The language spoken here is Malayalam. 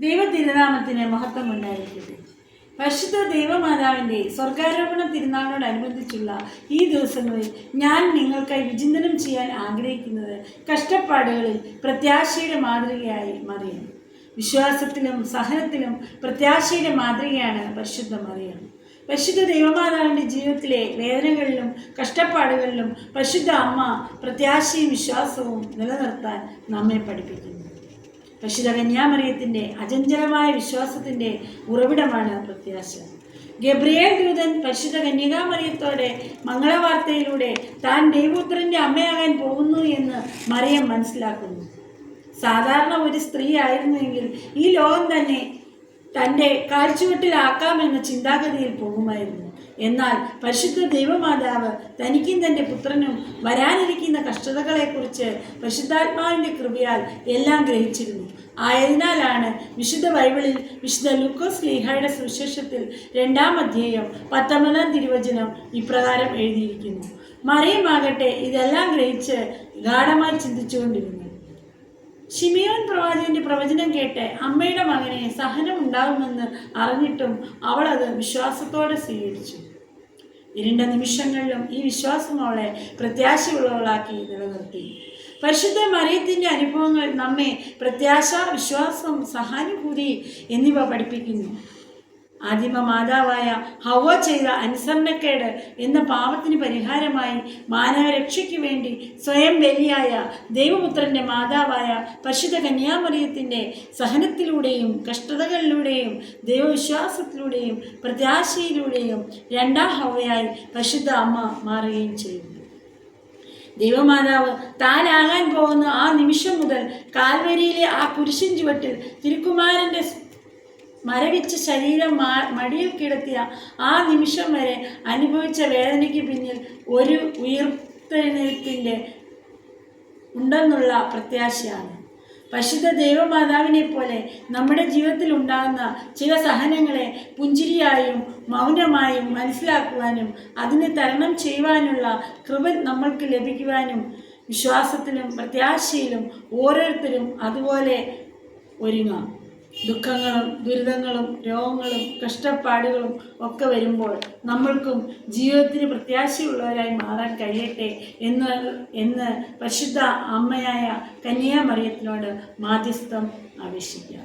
ദൈവ തിരുനാമത്തിന് മഹത്വം ഉണ്ടായിരിക്കട്ടെ. പരിശുദ്ധ ദൈവമാതാവിൻ്റെ സ്വർഗാരോപണ തിരുനാളിനോടനുബന്ധിച്ചുള്ള ഈ ദിവസങ്ങളിൽ ഞാൻ നിങ്ങൾക്കായി വിചിന്തനം ചെയ്യാൻ ആഗ്രഹിക്കുന്നത് കഷ്ടപ്പാടുകളിൽ പ്രത്യാശയുടെ മാതൃകയായി മറിയം. വിശ്വാസത്തിലും സഹനത്തിലും പ്രത്യാശയുടെ മാതൃകയാണ് പരിശുദ്ധ മറിയം. പരിശുദ്ധ ദൈവമാതാവിൻ്റെ ജീവിതത്തിലെ വേദനകളിലും കഷ്ടപ്പാടുകളിലും പരിശുദ്ധ അമ്മ പ്രത്യാശയും വിശ്വാസവും നിലനിർത്താൻ നമ്മെ പഠിപ്പിക്കുന്നു. പരിശുദ്ധ കന്യാമറിയത്തിൻ്റെ അചഞ്ചലമായ വിശ്വാസത്തിൻ്റെ ഉറവിടമാണ് പ്രത്യാശ. ഗബ്രിയേൽ ദൂതൻ പരിശുദ്ധ കന്യകാമറിയത്തോടെ മംഗളവാർത്തയിലൂടെ താൻ ദൈവപുത്രൻ്റെ അമ്മയാകാൻ പോകുന്നു എന്ന് മറിയം മനസ്സിലാക്കുന്നു. സാധാരണ ഒരു സ്ത്രീ ആയിരുന്നുവെങ്കിൽ ഈ ലോകം തന്നെ തൻ്റെ കാൽച്ചുവട്ടിലാക്കാമെന്ന ചിന്താഗതിയിൽ പോകുമായിരുന്നു. എന്നാൽ പരിശുദ്ധ ദൈവമാതാവ് തനിക്കും തൻ്റെ പുത്രനും വരാനിരിക്കുന്ന കഷ്ടതകളെക്കുറിച്ച് പരിശുദ്ധാത്മാവിൻ്റെ കൃപയാൽ എല്ലാം ഗ്രഹിച്ചിരുന്നു. ആയതിനാലാണ് വിശുദ്ധ ബൈബിളിൽ വിശുദ്ധ ലൂക്കോസ് ശ്ലീഹായുടെ സുവിശേഷത്തിൽ 2-ാം അധ്യായം 19-ാം തിരുവചനം ഇപ്രകാരം എഴുതിയിരിക്കുന്നു. മറിയമാകട്ടെ ഇതെല്ലാം ഗ്രഹിച്ച് ഗാഢമായി ചിന്തിച്ചുകൊണ്ടിരുന്നു. ശിമിയോൻ പ്രവാചകന്റെ പ്രവചനം കേട്ട് അമ്മയുടെ മകനെ സഹനം ഉണ്ടാകുമെന്ന് അറിഞ്ഞിട്ടും അവൾ അത് വിശ്വാസത്തോടെ സ്വീകരിച്ചു. ഇരുണ്ട നിമിഷങ്ങളിലും ഈ വിശ്വാസം അവളെ പ്രത്യാശയുള്ളവളാക്കി നിലനിർത്തി. പരിശുദ്ധ മറിയത്തിൻ്റെ അനുഭവങ്ങൾ നമ്മെ പ്രത്യാശ, വിശ്വാസം, സഹാനുഭൂതി എന്നിവ പഠിപ്പിക്കുന്നു. ആദിമ മാതാവായ ഹവ്വ ചെയ്ത അനുസരണക്കേട് എന്ന പാപത്തിന് പരിഹാരമായി മാനവരക്ഷയ്ക്ക് വേണ്ടി സ്വയം ബലിയായ ദൈവപുത്രൻ്റെ മാതാവായ പരിശുദ്ധ കന്യാമറിയത്തിൻ്റെ സഹനത്തിലൂടെയും കഷ്ടതകളിലൂടെയും ദൈവവിശ്വാസത്തിലൂടെയും പ്രത്യാശയിലൂടെയും 2-ാം ഹവ്വയായി പരിശുദ്ധ അമ്മ മാറുകയും ചെയ്തു. ദൈവമാതാവ് താനാകാൻ പോകുന്ന ആ നിമിഷം മുതൽ കാൽവരിയിലെ ആ കുരിശിൻ ചുവട്ടിൽ തിരുക്കുമാരൻ്റെ മരവിച്ച ശരീരം മടിയിൽ കിടത്തിയ ആ നിമിഷം വരെ അനുഭവിച്ച വേദനയ്ക്ക് പിന്നിൽ ഒരു ഉയർത്തെഴുന്നേൽപ്പിൻ്റെ ഉണ്ടെന്നുള്ള പ്രത്യാശയാണ്. പരിശുദ്ധ ദൈവമാതാവിനെ പോലെ നമ്മുടെ ജീവിതത്തിൽ ഉണ്ടാകുന്ന ചില സഹനങ്ങളെ പുഞ്ചിരിയായും മൗനമായും മനസ്സിലാക്കുവാനും അതിനെ തരണം ചെയ്യുവാനുള്ള കൃപ നമ്മൾക്ക് ലഭിക്കുവാനും വിശ്വാസത്തിലും പ്രത്യാശയിലും ഓരോരുത്തരും അതുപോലെ ഒരുങ്ങാം. ദുഃഖങ്ങളും ദുരിതങ്ങളും രോഗങ്ങളും കഷ്ടപ്പാടുകളും ഒക്കെ വരുമ്പോൾ നമ്മൾക്കും ജീവിതത്തിന് പ്രത്യാശയുള്ളവരായി മാറാൻ കഴിയട്ടെ എന്ന് പരിശുദ്ധ അമ്മയായ കന്യാമറിയത്തിനോട് മാധ്യസ്ഥം ആവശ്യിക്കാം.